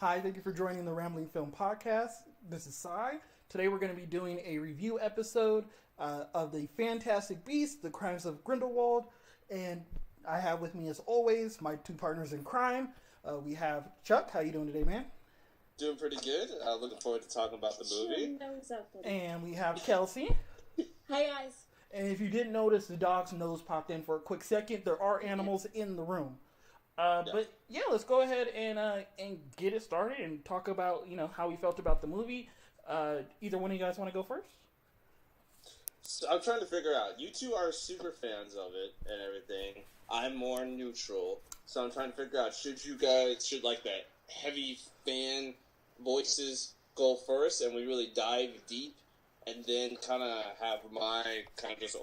Hi, thank you for joining the Rambling Film Podcast. This is Sai. Today we're going to be doing a review episode of The Fantastic Beasts, The Crimes of Grindelwald. And I have with me, as always, my two partners in crime. We have Chuck. How you doing today, man? Doing pretty good. Looking forward to talking about the movie. And we have Kelsey. Hi, guys. And if you didn't notice, the dog's nose popped in for a quick second. There are animals in the room. But yeah, let's go ahead and get it started and talk about how we felt about the movie. Either one of you guys want to go first? So I'm trying to figure out. You two are super fans of it and everything. I'm more neutral, so I'm trying to figure out should like that heavy fan voices go first, and we really dive deep, and then kind of have my kind of just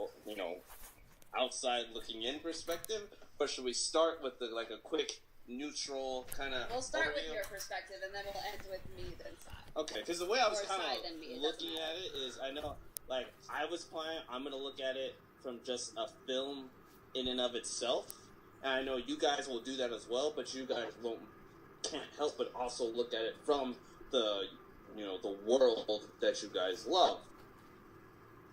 outside looking in perspective. Or should we start with a quick neutral kind of? We'll start with your perspective, and then we'll end with me then side. Okay, because the way I was kind of looking at it is, I know, I was planning, I'm gonna look at it from just a film in and of itself, and I know you guys will do that as well. But you guys can't help but also look at it from the world that you guys love.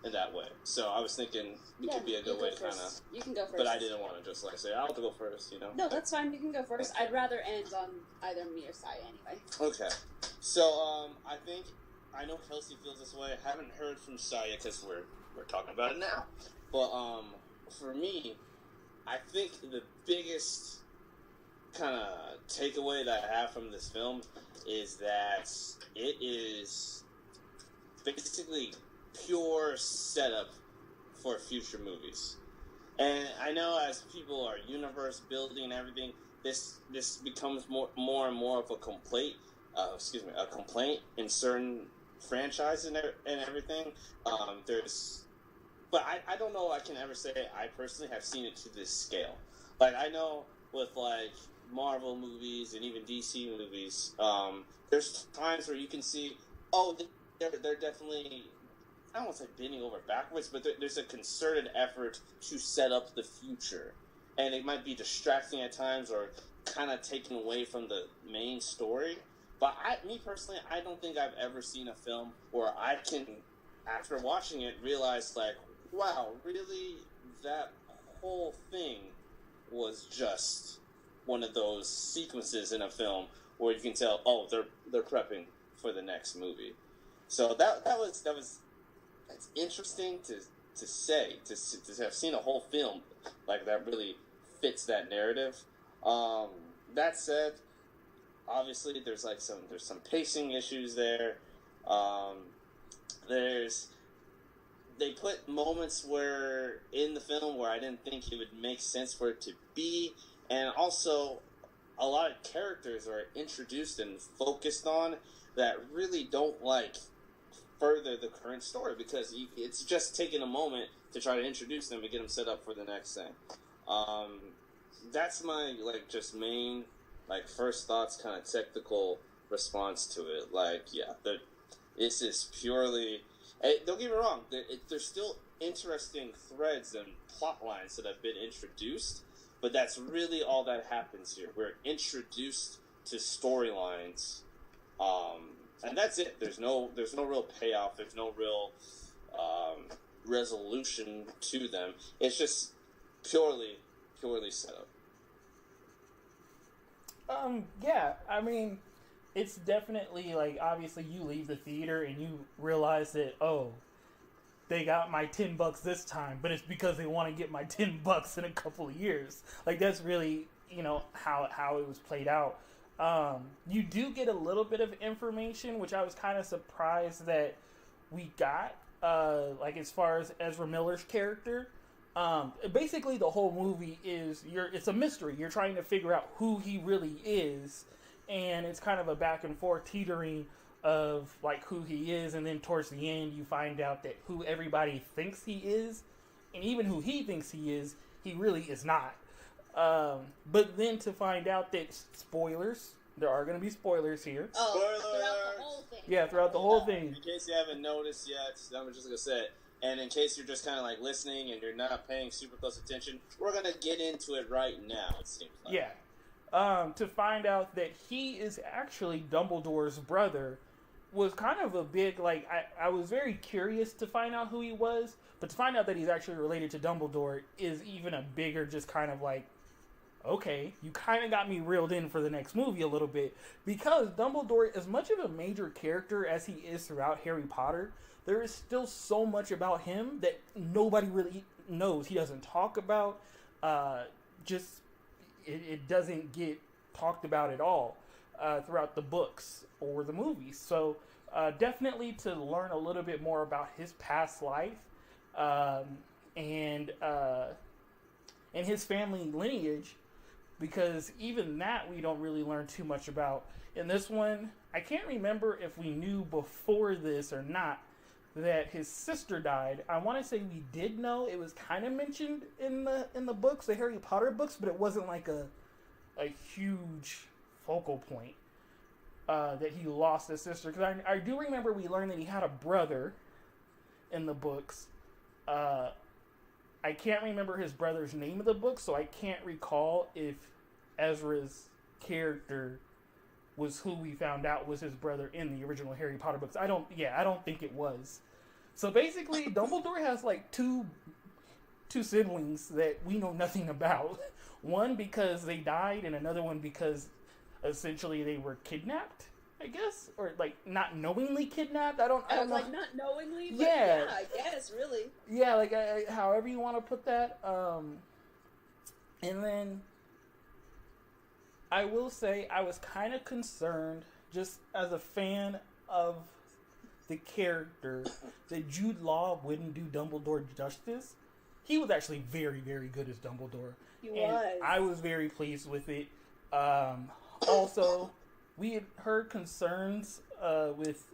In that way, so I was thinking it could be a good way to kind of. You can go first, but I didn't want to just say I'll go first. No, that's fine. You can go first. Okay. I'd rather end on either me or Sai anyway. Okay, so I know Kelsey feels this way. I haven't heard from Sai yet because we're talking about it now. But for me, I think the biggest kind of takeaway that I have from this film is that it is basically pure setup for future movies. And I know as people are universe building and everything, this becomes more and more of a complaint in certain franchises and everything. But I don't know I can ever say I personally have seen it to this scale. I know with Marvel movies and even DC movies, there's times where you can see, they're definitely, I don't want to say bending over backwards, but there's a concerted effort to set up the future. And it might be distracting at times or kind of taken away from the main story. But me personally, I don't think I've ever seen a film where I can, after watching it, realize wow, really, that whole thing was just one of those sequences in a film where you can tell, they're prepping for the next movie. So that was it's interesting to say to have seen a whole film that really fits that narrative. That said, obviously there's some pacing issues there. They put moments where in the film where I didn't think it would make sense for it to be, and also a lot of characters are introduced and focused on that really don't further the current story, because it's just taking a moment to try to introduce them and get them set up for the next thing. That's my just main first thoughts, kind of technical response to it. This is purely. Don't get me wrong. There's still interesting threads and plot lines that have been introduced, but that's really all that happens here. We're introduced to storylines. And that's it. There's no real payoff. There's no real resolution to them. It's just purely set up. Yeah. I mean, it's definitely obviously you leave the theater and you realize that they got my $10 this time, but it's because they want to get my $10 in a couple of years. That's really how it was played out. You do get a little bit of information, which I was kind of surprised that we got, as far as Ezra Miller's character. Basically the whole movie is, it's a mystery. You're trying to figure out who he really is, and it's kind of a back and forth teetering of who he is, and then towards the end you find out that who everybody thinks he is, and even who he thinks he is, he really is not. But then to find out that, spoilers, there are going to be spoilers here. Spoilers! Throughout the whole thing. Yeah, throughout the whole thing. In case you haven't noticed yet, I'm just going to say it. And in case you're just kind of listening and you're not paying super close attention, we're going to get into it right now, it seems like. Yeah. to find out that he is actually Dumbledore's brother was kind of a big, like, I was very curious to find out who he was, but to find out that he's actually related to Dumbledore is even a bigger just kind of like, okay, you kind of got me reeled in for the next movie a little bit, because Dumbledore, as much of a major character as he is throughout Harry Potter, there is still so much about him that nobody really knows. He doesn't talk about, it doesn't get talked about at all throughout the books or the movies. So definitely to learn a little bit more about his past life and his family lineage, because even that we don't really learn too much about. In this one, I can't remember if we knew before this or not that his sister died. I want to say we did know. It was kind of mentioned in the books, the Harry Potter books, but it wasn't like a huge focal point that he lost his sister. Because I do remember we learned that he had a brother in the books. I can't remember his brother's name of the book, so I can't recall if Ezra's character was who we found out was his brother in the original Harry Potter books. I don't think it was. So basically, Dumbledore has like two siblings that we know nothing about. One because they died, and another one because essentially they were kidnapped, I guess, or like not knowingly kidnapped. I don't know. Like not knowingly, but yeah, I guess really. Yeah, like however you want to put that. And then I will say I was kind of concerned, just as a fan of the character, that Jude Law wouldn't do Dumbledore justice. He was actually very, very good as Dumbledore. He was. I was very pleased with it. Also, we had heard concerns with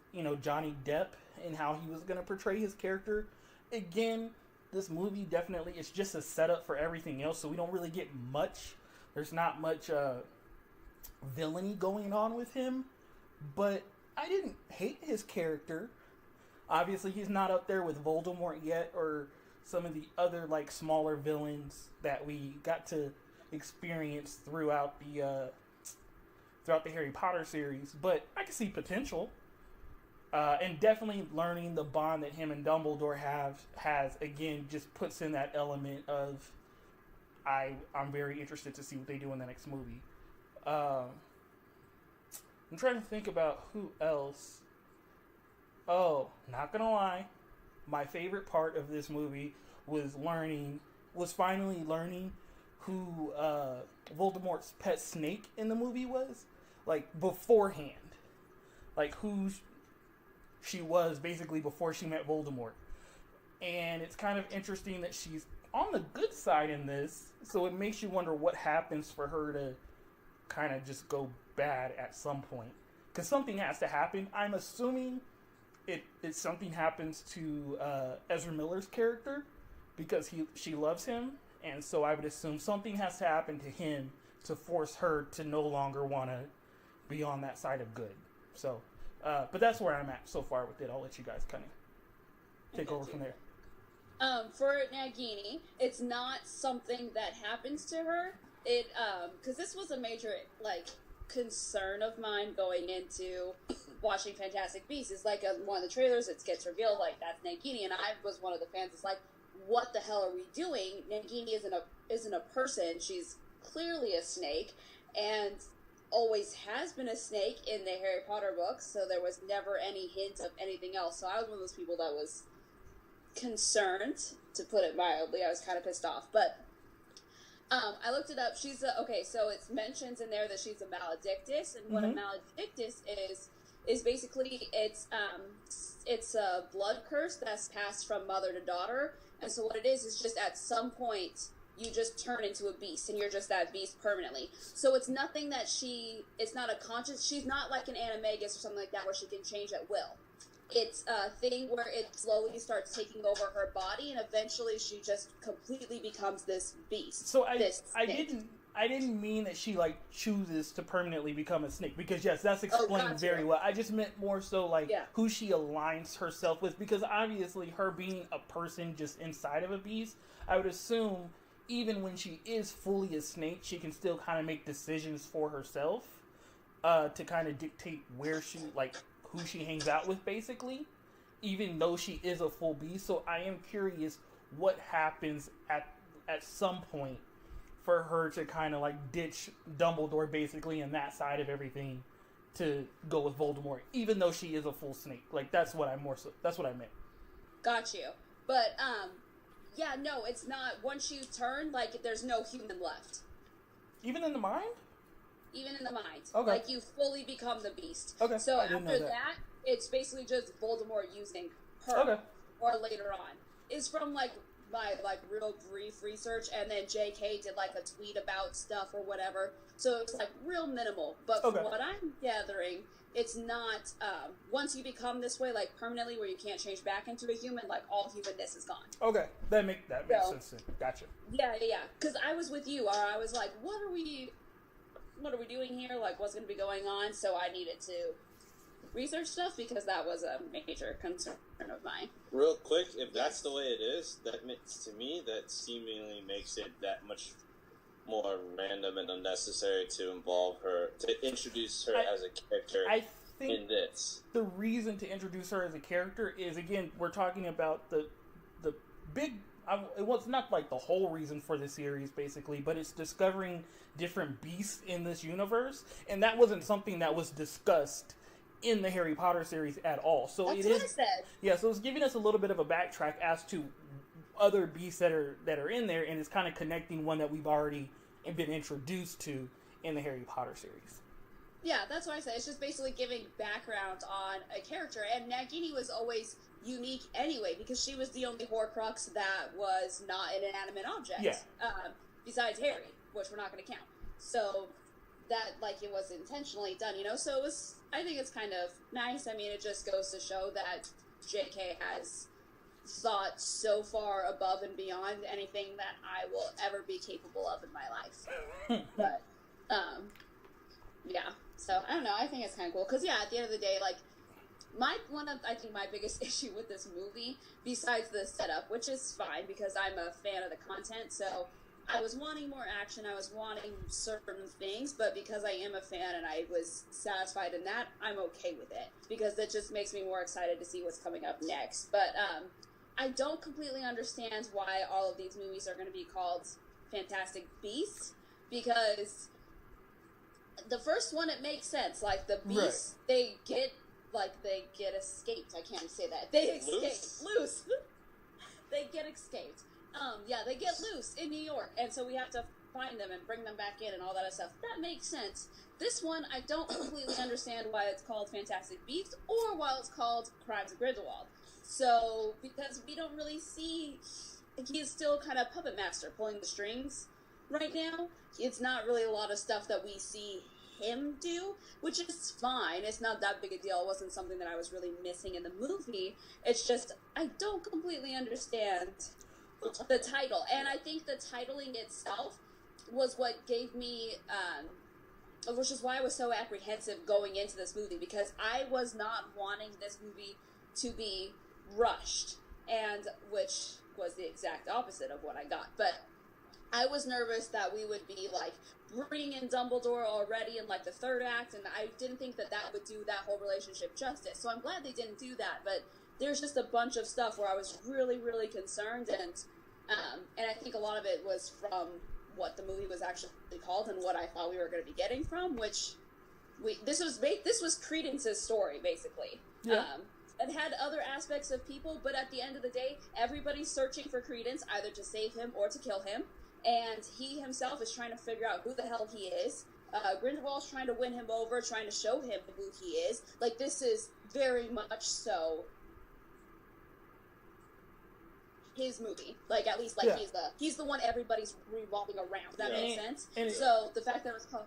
Johnny Depp and how he was going to portray his character. Again, this movie definitely is just a setup for everything else, so we don't really get much. There's not much villainy going on with him, but I didn't hate his character. Obviously, he's not up there with Voldemort yet, or some of the other like smaller villains that we got to experience throughout the Harry Potter series. But I can see potential, and definitely learning the bond that him and Dumbledore has again just puts in that element of I'm very interested to see what they do in the next movie. I'm trying to think about who else. Oh, not gonna lie, my favorite part of this movie was finally learning who Voldemort's pet snake in the movie was, like beforehand, like who she was basically before she met Voldemort. And it's kind of interesting that she's on the good side in this, so it makes you wonder what happens for her to kind of just go bad at some point, because something has to happen. I'm assuming it's something happens to Ezra Miller's character, because she loves him, and so I would assume something has to happen to him to force her to no longer want to be on that side of good. So but that's where I'm at so far with it. I'll let you guys kind of take over from there. For Nagini, it's not something that happens to her. It because this was a major like concern of mine going into watching Fantastic Beasts. Is like one of the trailers, it gets revealed like that's Nagini, and I was one of the fans. It's like, what the hell are we doing? Nagini isn't a person. She's clearly a snake, and always has been a snake in the Harry Potter books. So there was never any hint of anything else. So I was one of those people that was concerned, to put it mildly. I was kind of pissed off, but I looked it up. She's okay. So it mentions in there that she's a maledictus, and what a maledictus is basically it's a blood curse that's passed from mother to daughter. And so what it is just at some point you just turn into a beast, and you're just that beast permanently. So it's nothing that it's not a conscious. She's not like an animagus or something like that where she can change at will. It's a thing where it slowly starts taking over her body, and eventually she just completely becomes this beast. So I didn't mean that she like chooses to permanently become a snake, because yes, that's explained very well. I just meant more so like who she aligns herself with, because obviously her being a person just inside of a beast, I would assume even when she is fully a snake, she can still kind of make decisions for herself, to kind of dictate where she, like, who she hangs out with, basically, even though she is a full beast. So I am curious what happens at some point for her to kind of, like, ditch Dumbledore, basically, and that side of everything, to go with Voldemort, even though she is a full snake. Like, that's what I meant. Got you. But, yeah, no, it's not. Once you turn, like, there's no human left. Even in the mind? Even in the mind. Okay. Like, you fully become the beast. Okay. So I didn't know after that, it's basically just Voldemort using her. Okay. Or later on. It's from, like, my, like, real brief research, and then JK did, like, a tweet about stuff or whatever. So it's, like, real minimal. But Okay. from what I'm gathering, it's not, once you become this way, like, permanently, where you can't change back into a human, like, all humanness is gone. Okay. That makes sense. Gotcha. Yeah. Because I was with you, or I was like, what are we doing here? Like, what's going to be going on? So I needed to research stuff, because that was a major concern of mine. Real quick, if that's the way it is, to me, that seemingly makes it that much more random and unnecessary to involve her, to introduce her as a character in this. The reason to introduce her as a character is, again, we're talking about the big... it was not like the whole reason for the series, basically, but it's discovering different beasts in this universe, and that wasn't something that was discussed in the Harry Potter series at all. So That's it what is, I said. yeah. So it's giving us a little bit of a backtrack as to other beasts that are in there, and it's kind of connecting one that we've already been introduced to in the Harry Potter series. Yeah, that's what I said. It's just basically giving background on a character, and Nagini was always unique anyway, because she was the only Horcrux that was not an inanimate object. Yeah. Besides Harry, which we're not going to count. So that, like, it was intentionally done, you know? So it was, I think it's kind of nice. I mean, it just goes to show that JK has thought so far above and beyond anything that I will ever be capable of in my life. But, yeah. So, I don't know. I think it's kind of cool. Because, yeah, at the end of the day, like, my biggest issue with this movie, besides the setup, which is fine because I'm a fan of the content, so I was wanting more action, I was wanting certain things, but because I am a fan and I was satisfied in that, I'm okay with it, because that just makes me more excited to see what's coming up next. But I don't completely understand why all of these movies are going to be called Fantastic Beasts, because the first one, it makes sense. Like, the beasts, right. They get escaped. I can't say that. They escape. Loose. They get escaped. Yeah, they get loose in New York, and so we have to find them and bring them back in and all that other stuff. That makes sense. This one, I don't completely understand why it's called Fantastic Beasts, or why it's called Crimes of Grindelwald. So, because we don't really see... He's still kind of puppet master, pulling the strings right now. It's not really a lot of stuff that we see him do, which is fine. It's not that big a deal. It wasn't something that I was really missing in the movie. It's just, I don't completely understand the title. And I think the titling itself was what gave me, which is why I was so apprehensive going into this movie, because I was not wanting this movie to be rushed, and which was the exact opposite of what I got. But I was nervous that we would be, like, bringing in Dumbledore already in, like, the third act, and I didn't think that would do that whole relationship justice. So I'm glad they didn't do that, but there's just a bunch of stuff where I was really, really concerned, and I think a lot of it was from what the movie was actually called and what I thought we were going to be getting from, which this was Credence's story, basically. Yeah. It had other aspects of people, but at the end of the day, everybody's searching for Credence, either to save him or to kill him. And he himself is trying to figure out who the hell he is. Grindelwald's trying to win him over, trying to show him who he is. Like, this is very much so his movie. Like, at least, like, yeah. he's the one everybody's revolving around. That makes sense? So, the fact that it was called...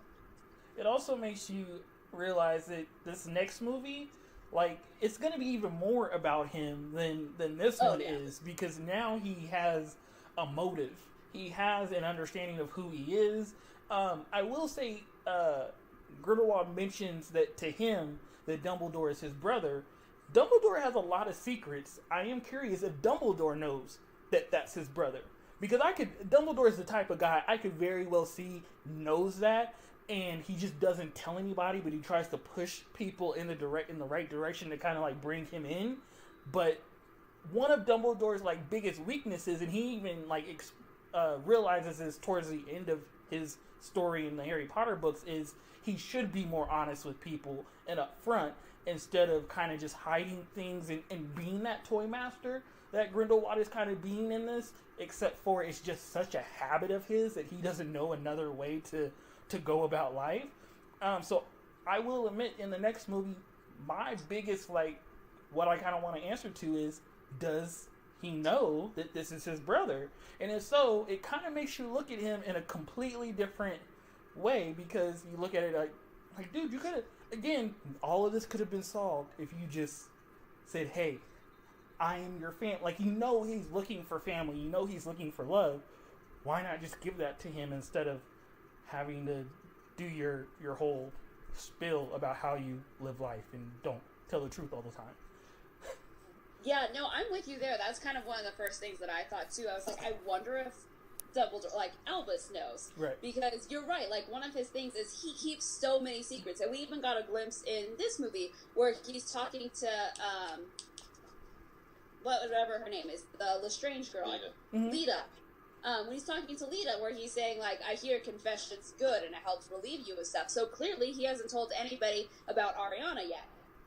It also makes you realize that this next movie, like, it's going to be even more about him than this one is, because now he has a motive. He has an understanding of who he is. I will say, Grindelwald mentions that to him, that Dumbledore is his brother. Dumbledore has a lot of secrets. I am curious if Dumbledore knows that that's his brother. because Dumbledore is the type of guy I could very well see knows that, and he just doesn't tell anybody, but he tries to push people in the right direction to kind of like bring him in. But one of Dumbledore's like biggest weaknesses, and he even like realizes this towards the end of his story in the Harry Potter books, is he should be more honest with people and upfront instead of kind of just hiding things and being that toy master that Grindelwald is kind of being in this, except for it's just such a habit of his that he doesn't know another way to go about life. So I will admit, in the next movie, my biggest, like, what I kind of want to answer to is, does he know that this is his brother? And if so, it kind of makes you look at him in a completely different way, because you look at it like dude, you could have, again, all of this could have been solved if you just said, hey, I am your family. Like, you know he's looking for family. You know he's looking for love. Why not just give that to him instead of having to do your whole spill about how you live life and don't tell the truth all the time? Yeah, no, I'm with you there. That's kind of one of the first things that I thought too. I was like, I wonder if Dumbledore, like Albus, knows. Right. Because you're right, like one of his things is he keeps so many secrets. And we even got a glimpse in this movie where he's talking to, whatever her name is, the Lestrange girl. Lita. Mm-hmm. Lita. When he's talking to Lita, where he's saying, like, I hear confession's good and it helps relieve you and stuff. So clearly he hasn't told anybody about Ariana yet,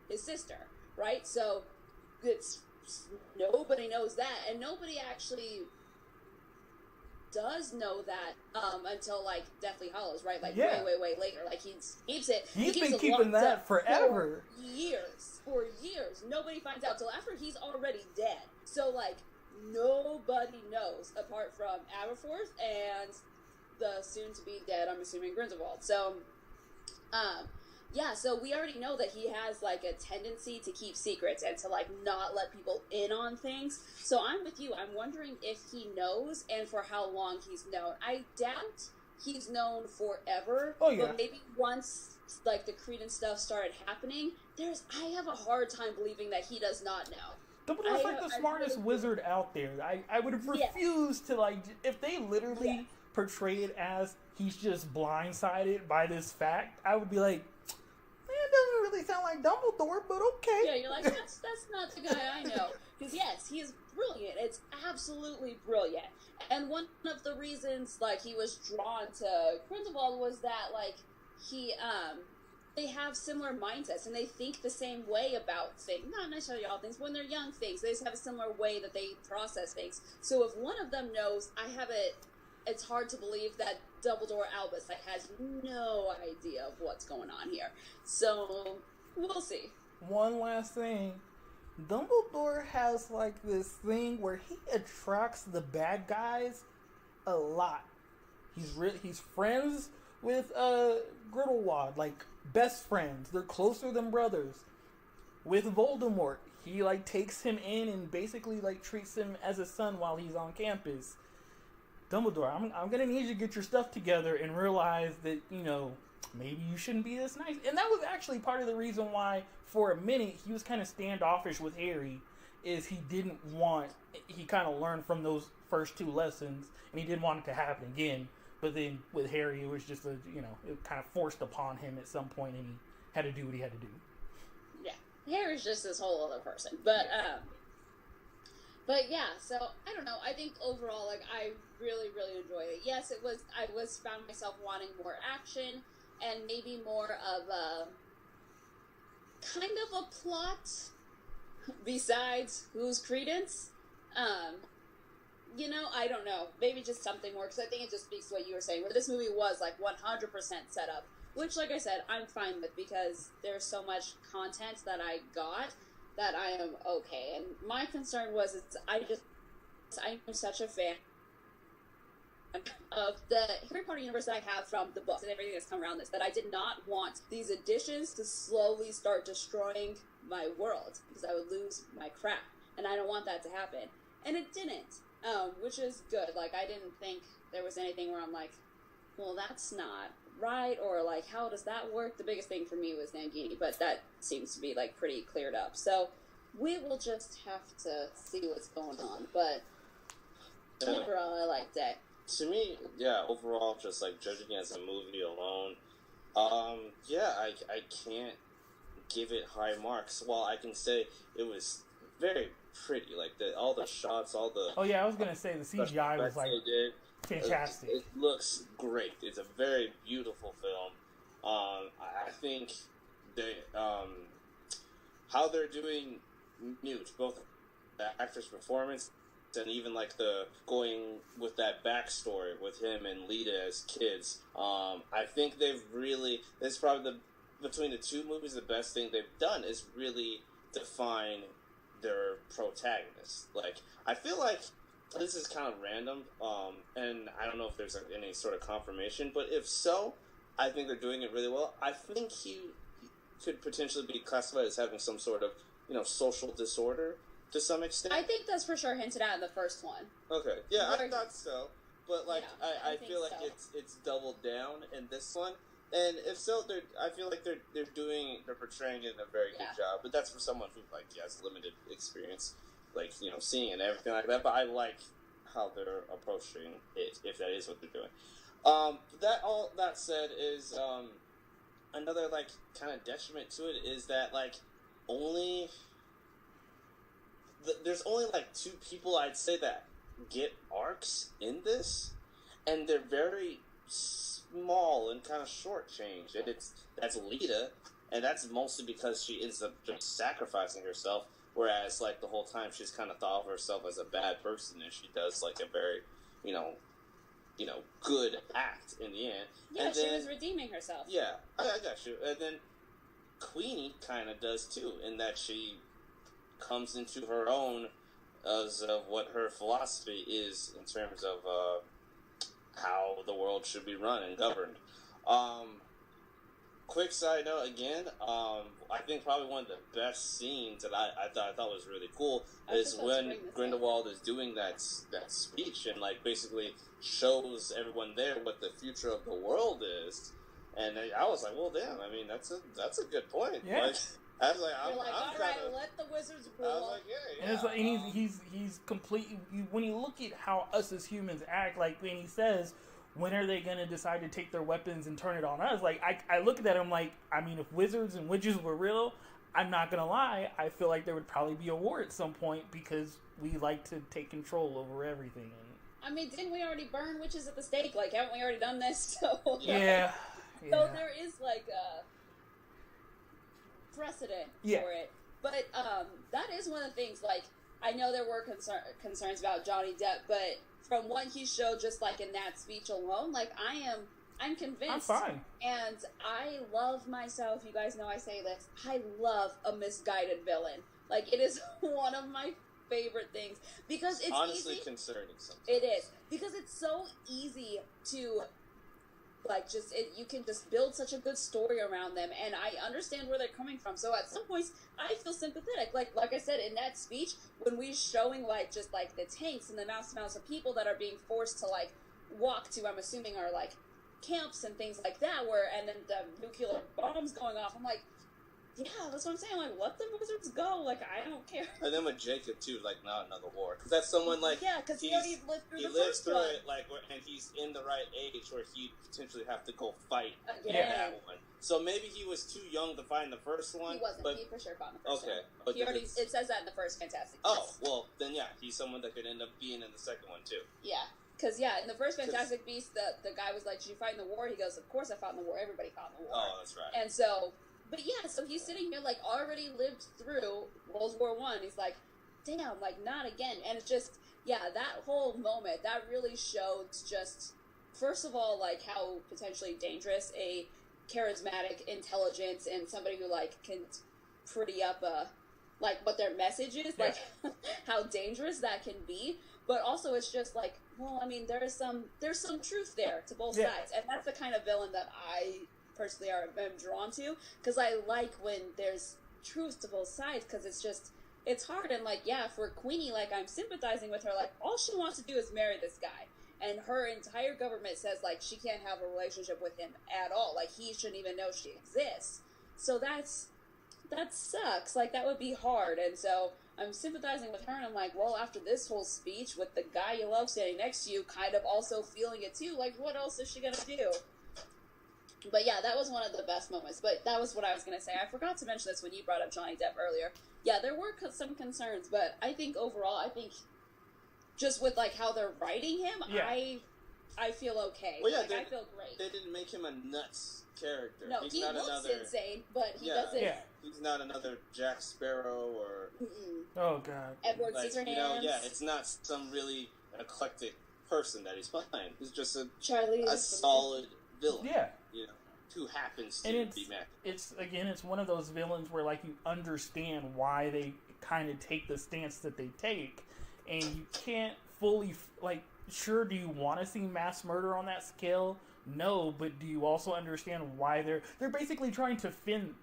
his sister, right? So it's nobody knows that, and nobody actually does know that until like Deathly Hallows, right? Like way later. Like he keeps it. He's been keeping that forever. For years. Nobody finds out till after he's already dead. So like nobody knows apart from Aberforth and the soon to be dead, I'm assuming, Grindelwald. So yeah, so we already know that he has, like, a tendency to keep secrets and to, like, not let people in on things. So I'm with you. I'm wondering if he knows and for how long he's known. I doubt he's known forever. Oh, yeah. But maybe once, like, the Credence stuff started happening, I have a hard time believing that he does not know. Dumbledore's like the smartest wizard out there. I would have refused to, like, if they literally portray it as he's just blindsided by this fact, I would be like, doesn't really sound like Dumbledore, but okay. Yeah, you're like, that's not the guy I know. Because yes, he is brilliant. It's absolutely brilliant. And one of the reasons, like, he was drawn to Grindelwald was that, like, they have similar mindsets and they think the same way about things. Not necessarily all things, but when they're young things, they just have a similar way that they process things. So if one of them knows, it's hard to believe that Dumbledore Albus has no idea of what's going on here. So, we'll see. One last thing. Dumbledore has, like, this thing where he attracts the bad guys a lot. He's friends with Grindelwald, like, best friends. They're closer than brothers. With Voldemort, he, like, takes him in and basically, like, treats him as a son while he's on campus. Dumbledore, I'm gonna need you to get your stuff together and realize that, you know, maybe you shouldn't be this nice. And that was actually part of the reason why, for a minute, he was kind of standoffish with Harry, is he kind of learned from those first two lessons, and he didn't want it to happen again. But then with Harry, it was just it kind of forced upon him at some point, and he had to do what he had to do. Yeah, Harry's just this whole other person. But yeah, so I don't know. I think overall, like, I really, really enjoyed it. Yes, I found myself wanting more action and maybe more of a kind of a plot besides who's Credence. I don't know. Maybe just something more, because I think it just speaks to what you were saying, where this movie was like 100% set up, which, like I said, I'm fine with, because there's so much content that I got that I am okay. And my concern was, I'm such a fan of the Harry Potter universe that I have from the books and everything that's come around this, that I did not want these additions to slowly start destroying my world, because I would lose my crap, and I don't want that to happen. And it didn't, which is good. Like, I didn't think there was anything where I'm like, well, that's not right, or like, how does that work? The biggest thing for me was Nagini, but that seems to be like pretty cleared up. So we will just have to see what's going on. But Overall, I liked it. To me, yeah, overall, just like judging as a movie alone, yeah, I can't give it high marks. While I can say it was very pretty, like all the shots, all the Oh yeah, I was gonna say the CGI was like fantastic. It looks great. It's a very beautiful film. I think they how they're doing Newt, both the actor's performance and even like the going with that backstory with him and Lita as kids. I think they've really, it's probably between the two movies, the best thing they've done is really define their protagonist. Like, I feel like this is kind of random, and I don't know if there's any sort of confirmation, but if so, I think they're doing it really well. I think he could potentially be classified as having some sort of, social disorder to some extent. I think that's for sure hinted at in the first one. Okay, yeah, I thought so, but like, yeah, I feel like so. it's doubled down in this one, and if so, I feel like they're portraying it in a very good job. But that's for someone who like has limited experience, like seeing it and everything like that. But I like how they're approaching it, if that is what they're doing. That said is another like kind of detriment to it is that like there's only like 2 people I'd say that get arcs in this, and they're very small and kind of shortchanged. And that's Lita, and that's mostly because she ends up just sacrificing herself. Whereas like the whole time she's kind of thought of herself as a bad person, and she does like a very good act in the end. Yeah, and she was redeeming herself. Yeah, I got you. And then Queenie kind of does too, in that she comes into her own as of what her philosophy is in terms of how the world should be run and governed. Quick side note again, I think probably one of the best scenes that I thought was really cool is when Grindelwald is doing that speech and like basically shows everyone there what the future of the world is, and I was like, well, damn, I mean that's a good point. Yeah. Like, I was like, all right, let the wizards rule. I was like, yeah. And it's like, and he's completely. When you look at how us as humans act, like when he says, when are they going to decide to take their weapons and turn it on us? Like, I look at that, I'm like, I mean, if wizards and witches were real, I'm not going to lie, I feel like there would probably be a war at some point because we like to take control over everything. I mean, didn't we already burn witches at the stake? Like, haven't we already done this? So, yeah. So there is, like, a precedent for it. But that is one of the things, like, I know there were concerns about Johnny Depp, but from what he showed just like in that speech alone, like I'm convinced. I'm fine. And I love myself, you guys know I say this, I love a misguided villain. Like it is one of my favorite things because it's honestly easy. Concerning sometimes. It is because it's so easy to like you can just build such a good story around them, and I understand where they're coming from. So at some points, I feel sympathetic. Like I said in that speech, when we're showing like just like the tanks and the mass amounts of people that are being forced to like walk to, I'm assuming are like camps and things like that, and then the nuclear bombs going off. I'm like, yeah, that's what I'm saying. Like, let the wizards go. Like, I don't care. And then with Jacob too, like not another war, because that's someone like because he already lived through the first through one. it, like, and he's in the right age where he potentially have to go fight Again. that one. So maybe he was too young to fight in the first one. He wasn't. But, he for sure fought in the first one. But He already. It says that in the first Fantastic Beasts. Oh well, then yeah, he's someone that could end up being in the second one too. Yeah. Because, in the first Fantastic Beasts, the guy was like, did you fight in the war? He goes, of course I fought in the war. Everybody fought in the war. Oh, that's right. And so, but yeah, so he's sitting here, like, already lived through World War I. He's like, damn, like, not again. And it's just, that whole moment, that really showed just, first of all, like, how potentially dangerous a charismatic, intelligence, and somebody who, like, can pretty up, like, what their message is, like, how dangerous that can be. But also, it's just like, well, I mean, there's some truth there to both sides, and that's the kind of villain that I personally am drawn to, because I like when there's truth to both sides, because it's hard, and like, for Queenie, like, I'm sympathizing with her, like, all she wants to do is marry this guy, and her entire government says, like, she can't have a relationship with him at all, like, he shouldn't even know she exists, so that sucks, like, that would be hard, and so I'm sympathizing with her, and I'm like, well, after this whole speech with the guy you love standing next to you, kind of also feeling it too, like, what else is she gonna do? But yeah, that was one of the best moments. But that was what I was gonna say. I forgot to mention this when you brought up Johnny Depp earlier. Yeah, there were some concerns, but I think overall, just with like how they're writing him, I feel okay. Well, yeah, like, I feel great. They didn't make him a nuts character. No, he looks insane, but he doesn't. Yeah. He's not another Jack Sparrow or. Oh God. Edward Scissorhands. It's not some really eclectic person that he's playing. He's just a Charlie solid villain. Yeah. Who happens to be mad. It's one of those villains where like you understand why they kind of take the stance that they take, and you can't fully sure, do you want to see mass murder on that scale? No, but do you also understand why they're basically trying to fend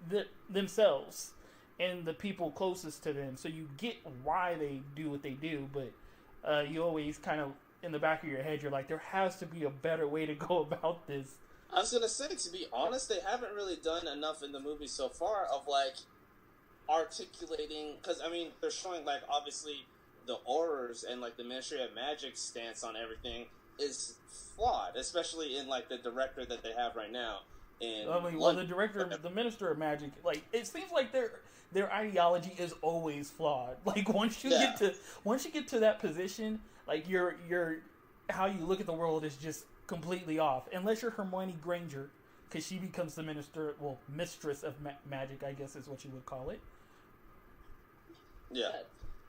themselves and the people closest to them? So you get why they do what they do, but you always kind of in the back of your head, you're like, there has to be a better way to go about this. I was gonna say, to be honest, they haven't really done enough in the movie so far of like articulating, because I mean they're showing like obviously the horrors and like the Ministry of Magic stance on everything is flawed, especially in like the director that they have right now. The director, the Minister of Magic, like it seems like their ideology is always flawed. Like once you get to that position, like your how you look at the world is just completely off. Unless you're Hermione Granger, because she becomes the mistress of magic, I guess is what you would call it. Yeah.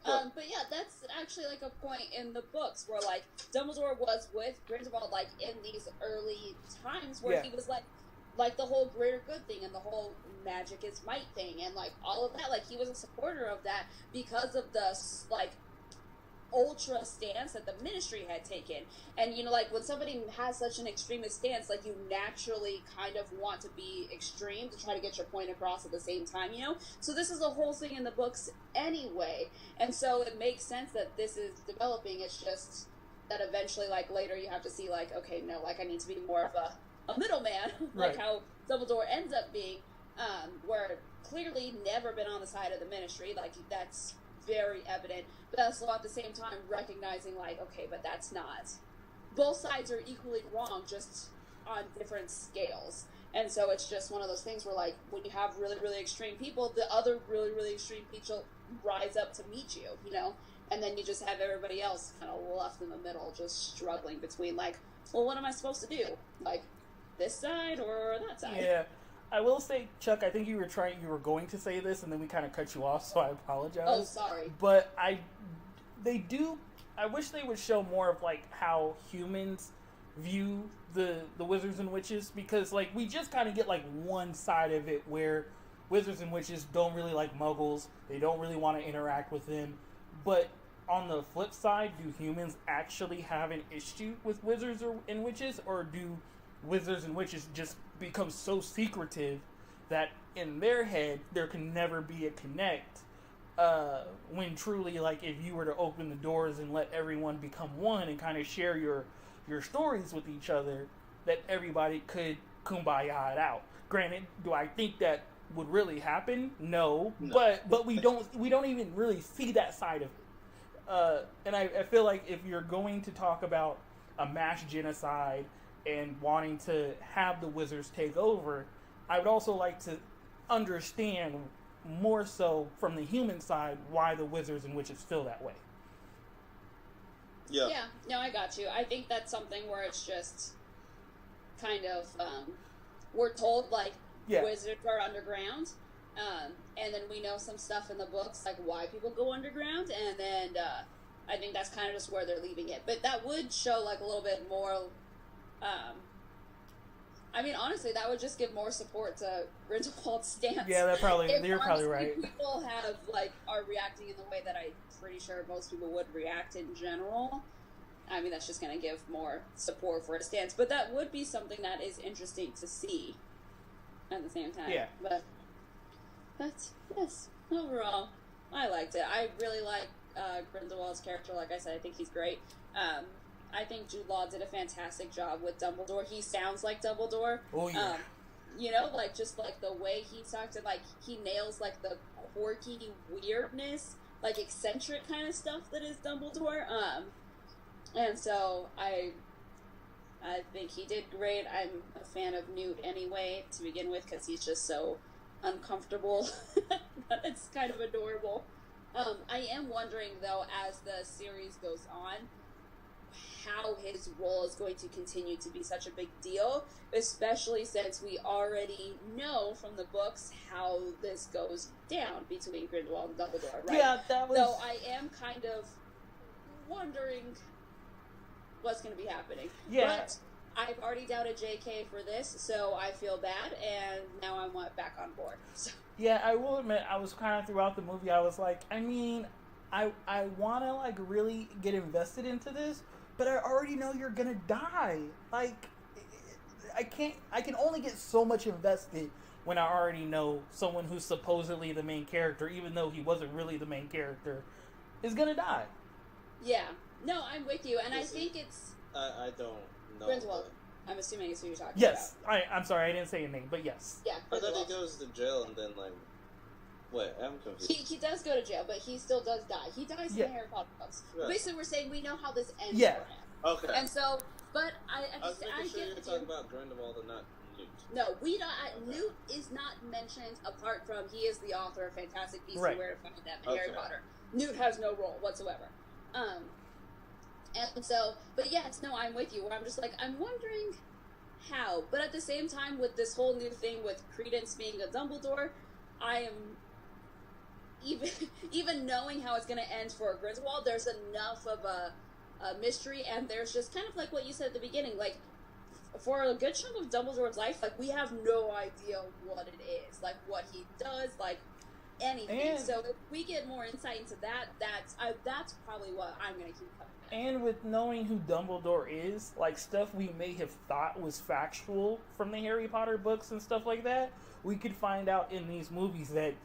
But yeah, that's actually like a point in the books where like Dumbledore was with Grindelwald like in these early times where he was like the whole greater good thing and the whole magic is might thing and like all of that. Like he was a supporter of that because of the like ultra stance that the Ministry had taken. And you know, like when somebody has such an extremist stance, like you naturally kind of want to be extreme to try to get your point across at the same time, you know? So this is the whole thing in the books anyway. And so it makes sense that this is developing. It's just that eventually, like later you have to see like, okay, no, like I need to be more of a middleman, like how Dumbledore ends up being, where clearly never been on the side of the Ministry. Like that's very evident, but also at the same time recognizing like, okay, but that's not, both sides are equally wrong, just on different scales. And so it's just one of those things where like when you have really, really extreme people, the other really, really extreme people rise up to meet you, you know, and then you just have everybody else kind of left in the middle, just struggling between like, well, what am I supposed to do? Like this side or that side? Yeah. I will say, Chuck, I think you were going to say this, and then we kind of cut you off, so I apologize. Oh, sorry. But I wish they would show more of, like, how humans view the wizards and witches, because, like, we just kind of get, like, one side of it, where wizards and witches don't really like muggles, they don't really want to interact with them, but on the flip side, do humans actually have an issue with wizards and witches, or do wizards and witches just become so secretive that in their head there can never be a connect, when truly, like, if you were to open the doors and let everyone become one and kind of share your stories with each other, that everybody could kumbaya it out. Granted, do I think that would really happen? No. But we don't even really see that side of it. And I feel like if you're going to talk about a mass genocide and wanting to have the wizards take over, I would also like to understand more so from the human side why the wizards and witches feel that way. Yeah. Yeah, no, I got you. I think that's something where it's just kind of, we're told, like, wizards are underground, and then we know some stuff in the books, like why people go underground, and then I think that's kind of just where they're leaving it. But that would show, like, a little bit more... I mean, honestly, that would just give more support to Grindelwald's stance. Yeah, you're probably right. People have, like, are reacting in the way that I'm pretty sure most people would react in general. I mean, that's just going to give more support for his stance. But that would be something that is interesting to see at the same time. Yeah. But yes, overall, I liked it. I really like Grindelwald's character. Like I said, I think he's great. I think Jude Law did a fantastic job with Dumbledore. He sounds like Dumbledore. Oh, yeah. You know, like, just, like, the way he talks and, like, he nails, like, the quirky weirdness like eccentric kind of stuff that is Dumbledore. And so I think he did great. I'm a fan of Newt anyway to begin with because he's just so uncomfortable. It's kind of adorable. I am wondering though, as the series goes on, how his role is going to continue to be such a big deal, especially since we already know from the books how this goes down between Grindelwald and Dumbledore, right? Yeah, that was... So I am kind of wondering what's going to be happening. Yeah. But I've already doubted JK for this, so I feel bad, and now I'm back on board. So. Yeah, I will admit, I was kind of throughout the movie, I was like, I mean, I want to, like, really get invested into this, but I already know you're gonna die. Like, I can only get so much invested when I already know someone who's supposedly the main character, even though he wasn't really the main character, is gonna die. Yeah. No, I'm with you, and I think it's... I don't know. Grindelwald. I'm assuming it's who you're talking yes. about. I'm sorry, I didn't say your name, but yes. Yeah, I thought Grindelwald. he goes to jail and then, like... Wait, I'm confused. He does go to jail, but he still does die. He dies in the Harry Potter books. Yeah. Basically, we're saying we know how this ends Yeah. for him. Okay. And so, but I was making sure you were get talking about Grindelwald and not Newt. No, we don't. Newt is not mentioned apart from he is the author of Fantastic Beasts Right. and Where to Find Them and Harry Potter. Newt has no role whatsoever. And so, but yes, no, I'm with you. Where I'm just like, I'm wondering how. But at the same time, with this whole new thing with Credence being a Dumbledore, I am even knowing how it's going to end for Grindelwald. There's enough of a mystery, and there's just kind of like what you said at the beginning, like for a good chunk of Dumbledore's life, like we have no idea what it is, like what he does, like anything. And, so if we get more insight into that, that's probably what I'm going to keep coming back. And with knowing who Dumbledore is, like stuff we may have thought was factual from the Harry Potter books and stuff like that, we could find out in these movies that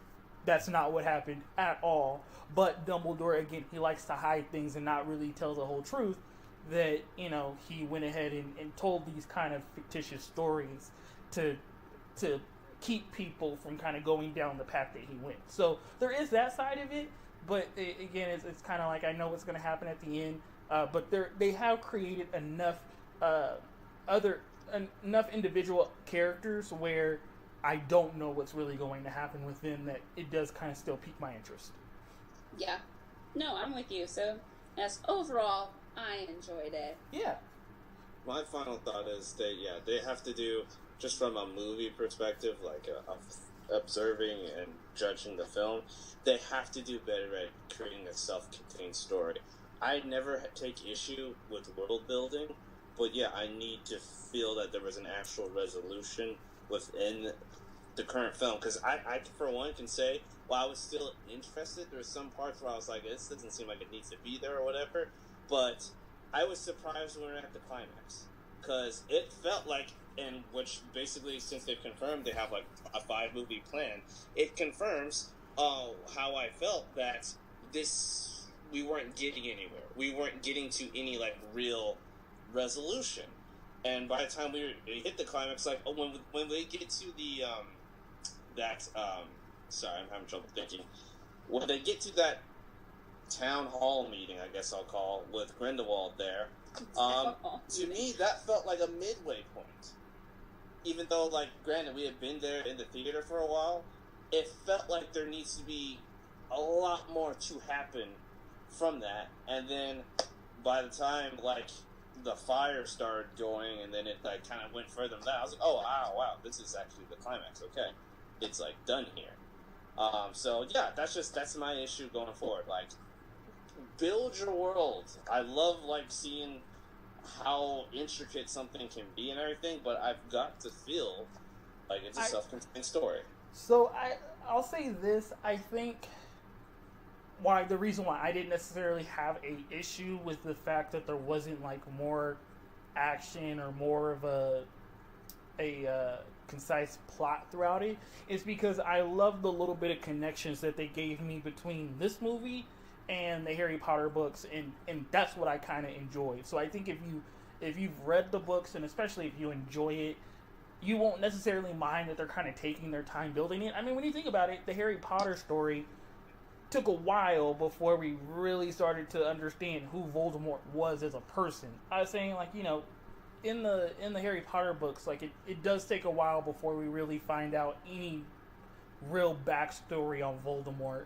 that's not what happened at all. But Dumbledore, again, he likes to hide things and not really tell the whole truth, that, you know, he went ahead and told these kind of fictitious stories to keep people from kind of going down the path that he went. So there is that side of it, but again, it's kind of like, I know what's going to happen at the end, but they have created enough enough individual characters where I don't know what's really going to happen with them, that it does kind of still pique my interest. Yeah. No, I'm with you. So, as overall, I enjoyed it. Yeah. My final thought is they have to do, just from a movie perspective, like observing and judging the film, they have to do better at creating a self-contained story. I never take issue with world building, but yeah, I need to feel that there was an actual resolution within the current film, because I for one can say, while I was still interested, there were some parts where I was like, this doesn't seem like it needs to be there or whatever, but I was surprised when we were at the climax, because it felt like, and which basically, since they've confirmed they have like a 5-movie plan, it confirms how I felt that we weren't getting anywhere. We weren't getting to any like real resolution. And by the time we hit the climax, like when we get to the sorry, I'm having trouble thinking. When they get to that town hall meeting, I guess I'll call, with Grindelwald there, to me that felt like a midway point. Even though, like, granted, we had been there in the theater for a while, it felt like there needs to be a lot more to happen from that. And then by the time, like, the fire started going, and then it like kind of went further than that, I was like, oh wow, this is actually the climax. Okay, it's like done here. So yeah, that's my issue going forward. Like, build your world. I love like seeing how intricate something can be and everything, but I've got to feel like it's a self-contained story. So I'll say this. I think the reason why I didn't necessarily have a issue with the fact that there wasn't like more action or more of a concise plot throughout it is because I love the little bit of connections that they gave me between this movie and the Harry Potter books, and that's what I kind of enjoy. So I think if you've read the books, and especially if you enjoy it, you won't necessarily mind that they're kind of taking their time building it. I mean, when you think about it, the Harry Potter story, took a while before we really started to understand who Voldemort was as a person. I was saying, like, in the Harry Potter books, like it does take a while before we really find out any real backstory on Voldemort.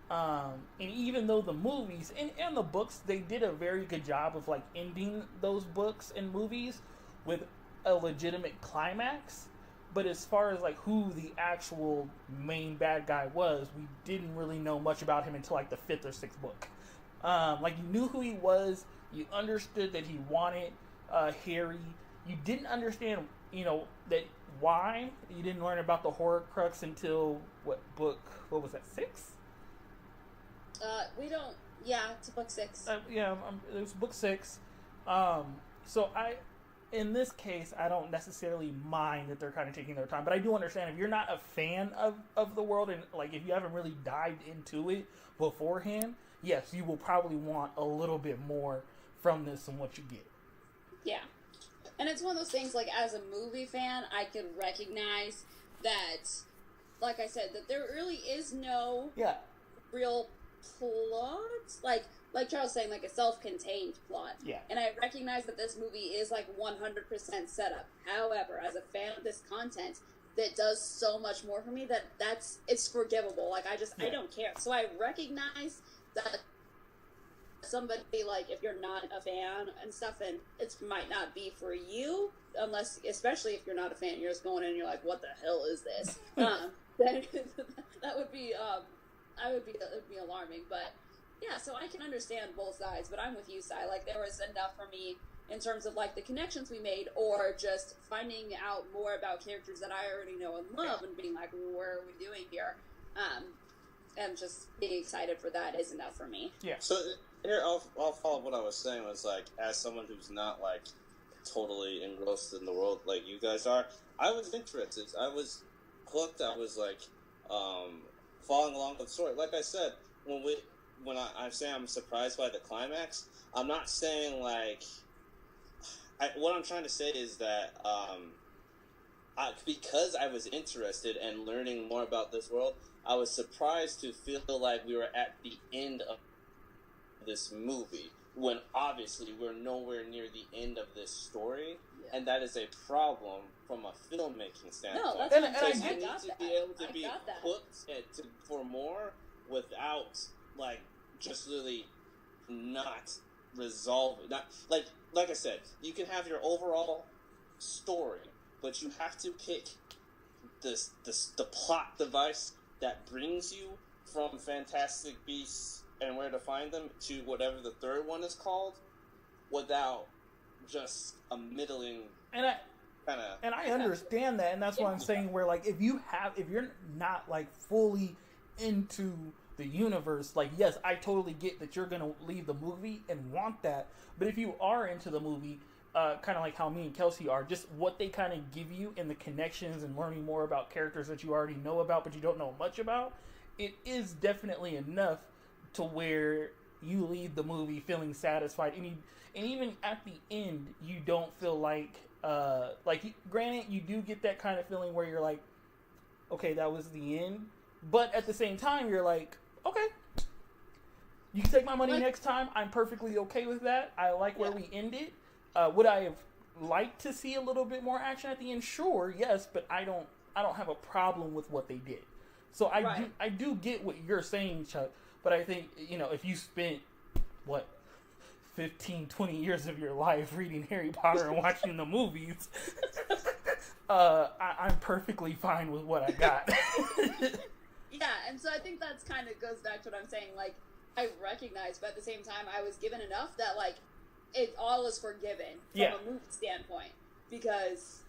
And even though the movies and the books, they did a very good job of like ending those books and movies with a legitimate climax. But as far as like who the actual main bad guy was, we didn't really know much about him until like the 5th or 6th book. Like, you knew who he was, you understood that he wanted Harry. You didn't understand, that why. You didn't learn about the Horcrux until what was that, 6? We don't. Yeah, it's book 6. It was book 6. So in this case, I don't necessarily mind that they're kind of taking their time, but I do understand if you're not a fan of the world, and like if you haven't really dived into it beforehand, yes, you will probably want a little bit more from this than what you get. Yeah. And it's one of those things, like, as a movie fan, I can recognize that, like I said, that there really is no real plot. Like Charles was saying, like a self-contained plot. Yeah. And I recognize that this movie is like 100% setup. However, as a fan of this content, that does so much more for me it's forgivable. Like, I don't care. So I recognize that somebody, like, if you're not a fan and stuff, and it might not be for you, unless, especially if you're not a fan, you're just going in and you're like, what the hell is this? Then that would be, it would be alarming. But yeah, so I can understand both sides, but I'm with you, Si. Like, there was enough for me in terms of, like, the connections we made, or just finding out more about characters that I already know and love, and being like, what are we doing here? And just being excited for that is enough for me. Yeah. So here, I'll follow what I was saying. Was like, as someone who's not like totally engrossed in the world like you guys are, I was interested. I was hooked. I was like following along with the story. Like I said, when I say I'm surprised by the climax, I'm not saying like. What I'm trying to say is that because I was interested in learning more about this world, I was surprised to feel like we were at the end of this movie, when obviously we're nowhere near the end of this story, and that is a problem from a filmmaking standpoint. No, that's because you need to be able to be hooked for more without like just really not resolving. Not like I said, you can have your overall story, but you have to pick the plot device that brings you from Fantastic Beasts and Where to Find Them to whatever the third one is called, without just a middling kind of. And I understand that, and that's why I'm saying, where like if you're not like fully into the universe, like, yes, I totally get that you're gonna leave the movie and want that, but if you are into the movie, kind of like how me and Kelsey are, just what they kind of give you and the connections and learning more about characters that you already know about but you don't know much about, it is definitely enough to where you leave the movie feeling satisfied, and even at the end you don't feel like granted, you do get that kind of feeling where you're like, okay, that was the end, but at the same time you're like, okay, you can take my money next time. I'm perfectly okay with that. I like where we ended. Would I have liked to see a little bit more action at the end? Sure, yes, but I don't have a problem with what they did. So I do get what you're saying, Chuck, but I think, if you spent 15, 20 years of your life reading Harry Potter and watching the movies, I'm perfectly fine with what I got. Yeah, and so I think that's kind of goes back to what I'm saying. Like, I recognize, but at the same time, I was given enough that, like, it all is forgiven from a movie standpoint, because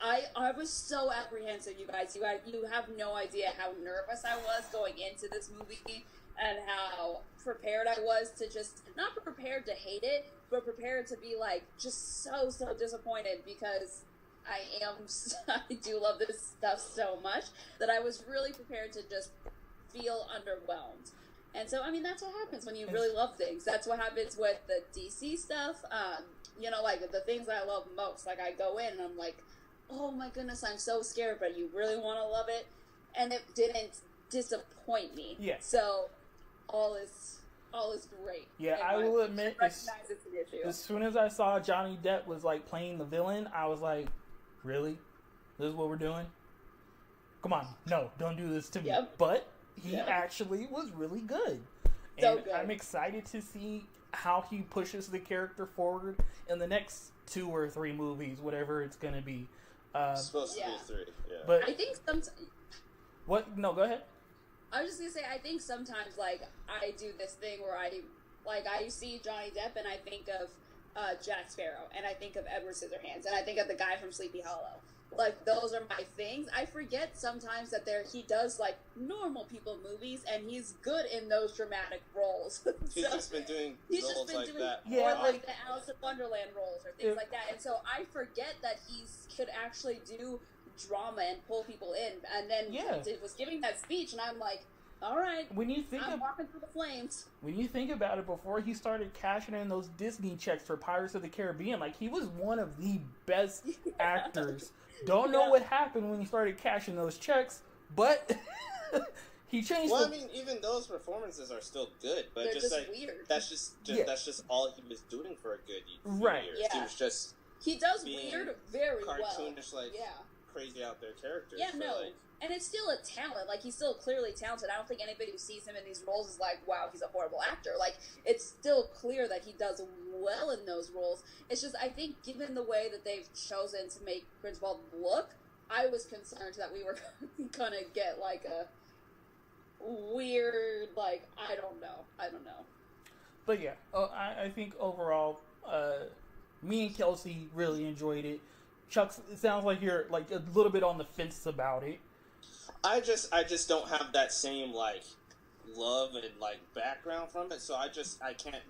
I was so apprehensive, you guys. You have no idea how nervous I was going into this movie, and how prepared I was to just, not prepared to hate it, but prepared to be, like, just so disappointed, because I do love this stuff so much that I was really prepared to just feel underwhelmed. And so, I mean, that's what happens when you really love things. That's what happens with the DC stuff. Like, the things that I love most. Like, I go in and I'm like, oh my goodness, I'm so scared, but you really want to love it. And it didn't disappoint me. Yeah. So all is great. Yeah, I will admit, recognize it's an issue. as soon as I saw Johnny Depp was like playing the villain, I was like, really? This is what we're doing? Come on, no, don't do this to me. Yep. But he actually was really good. So And good. I'm excited to see how he pushes the character forward in the next 2 or 3 movies, whatever it's going to be. It's supposed to be 3, yeah. But I think sometimes... What? No, go ahead. I was just gonna say, I think sometimes, like, I do this thing where I see Johnny Depp and I think of Jack Sparrow, and I think of Edward Scissorhands, and I think of the guy from Sleepy Hollow. Like, those are my things. I forget sometimes that he does, like, normal people movies, and he's good in those dramatic roles. He's just been doing roles like that. Yeah, like the Alice in Wonderland roles or things like that. And so I forget that he could actually do drama and pull people in. And then he was giving that speech, and I'm like, all right, when you think I'm walking through the flames. When you think about it, before he started cashing in those Disney checks for Pirates of the Caribbean, like, he was one of the best actors. Don't know what happened when he started cashing those checks, but he changed. Well, I mean, even those performances are still good, but they're just like weird. that's just all he was doing for a good few years. Yeah. He was just he does weird very cartoonish, well. like crazy out there characters. Yeah, no. Like, and it's still a talent. Like, he's still clearly talented. I don't think anybody who sees him in these roles is like, wow, he's a horrible actor. Like, it's still clear that he does well in those roles. It's just, I think, given the way that they've chosen to make Grindelwald look, I was concerned that we were gonna get, like, a weird, like, I don't know. But yeah, I think overall, me and Kelsey really enjoyed it. Chuck, it sounds like you're like a little bit on the fence about it. I just don't have that same like love and like background from it, so I can't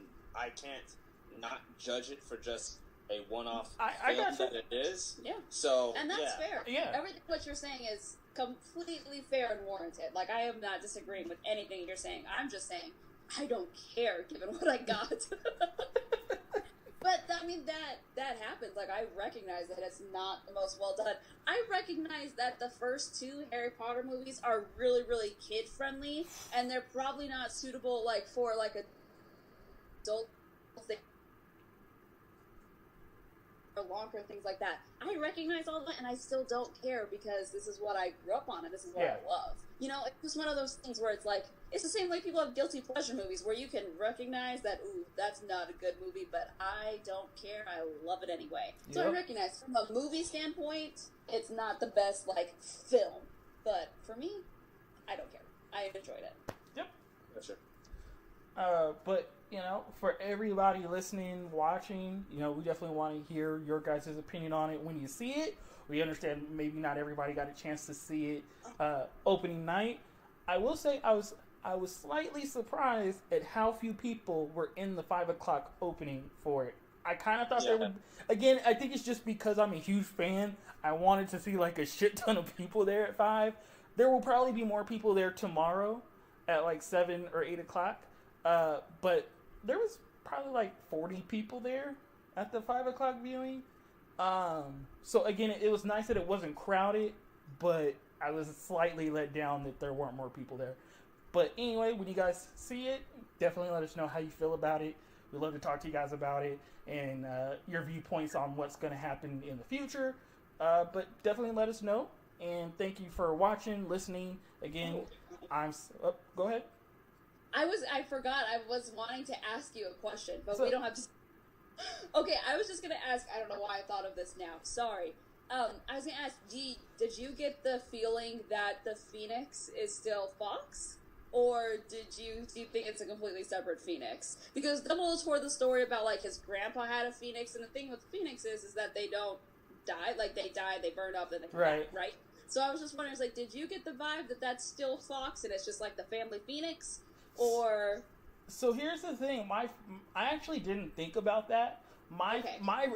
not judge it for just a one-off film that it is. Yeah. So and that's fair. Yeah. Everything what you're saying is completely fair and warranted. Like, I am not disagreeing with anything you're saying. I'm just saying I don't care given what I got. But, I mean, that happens. Like, I recognize that it's not the most well done. I recognize that the first 2 Harry Potter movies are really, really kid-friendly, and they're probably not suitable, like, for, like, adult things or longer and things like that. I recognize all that, and I still don't care because this is what I grew up on, and this is what I love. You know, it's just one of those things where it's like, it's the same way people have guilty pleasure movies, where you can recognize that, ooh, that's not a good movie, but I don't care, I love it anyway. So I recognize, from a movie standpoint, it's not the best, like, film. But for me, I don't care. I enjoyed it. Yep. Gotcha. But, you know, for everybody listening, watching, you know, we definitely want to hear your guys' opinion on it when you see it. We understand maybe not everybody got a chance to see it opening night. I will say I was slightly surprised at how few people were in the 5 o'clock opening for it. I kind of thought there would... Again, I think it's just because I'm a huge fan. I wanted to see, like, a shit ton of people there at 5. There will probably be more people there tomorrow at, like, 7 or 8 o'clock. But there was probably, like, 40 people there at the 5 o'clock viewing. So, again, it was nice that it wasn't crowded, but I was slightly let down that there weren't more people there. But anyway, when you guys see it, definitely let us know how you feel about it. We'd love to talk to you guys about it and your viewpoints on what's going to happen in the future. But definitely let us know. And thank you for watching, listening. Again, go ahead. I forgot I was wanting to ask you a question, but we don't have to... Okay, I was just going to ask, I don't know why I thought of this now. Sorry. I was going to ask, did you get the feeling that the Phoenix is still Fox? Or do you think it's a completely separate Phoenix? Because Dumbledore told the story about, like, his grandpa had a Phoenix, and the thing with Phoenix is that they don't die. Like, they die, they burn up, then they come back, right? So I was just wondering, like, did you get the vibe that that's still Fox, and it's just, like, the family Phoenix? Or... So here's the thing. I actually didn't think about that. My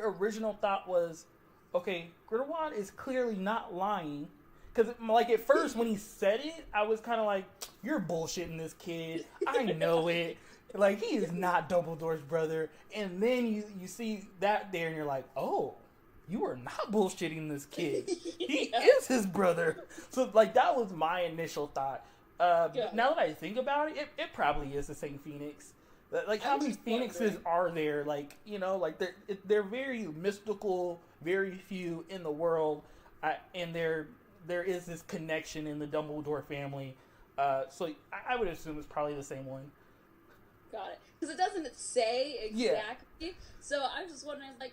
original thought was, okay, Grindelwald is clearly not lying. Because, like, at first, when he said it, I was kind of like, you're bullshitting this kid. I know it. Like, he is not Dumbledore's brother. And then you see that there, and you're like, oh, you are not bullshitting this kid. He is his brother. So, like, that was my initial thought. Now that I think about it, it probably is the same Phoenix. Like, how many Phoenixes are there? Like, you know, like they're very mystical, very few in the world, and there is this connection in the Dumbledore family. So I would assume it's probably the same one. Got it. Because it doesn't say exactly. Yeah. So I was just wondering, like,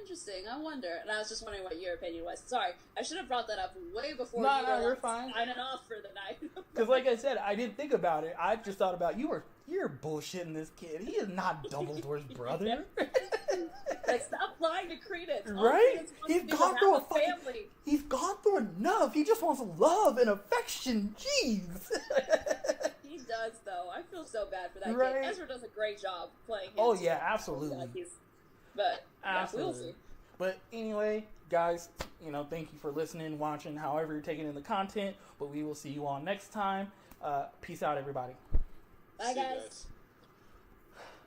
interesting. I wonder. And I was just wondering what your opinion was. Sorry, I should have brought that up way before you were you're fine. Signing off for the night. Because, like I said, I didn't think about it. I just thought about you're bullshitting this kid. He is not Dumbledore's brother. Like, stop lying to Credence. Right? He's gone through a family. He's gone through enough. He just wants love and affection. Jeez. He does, though. I feel so bad for that right? kid. Ezra does a great job playing him. Oh, yeah, absolutely. But, absolutely. We'll see. But anyway, guys, you know, thank you for listening, watching, however you're taking in the content. But we will see you all next time. Peace out, everybody. Bye, guys.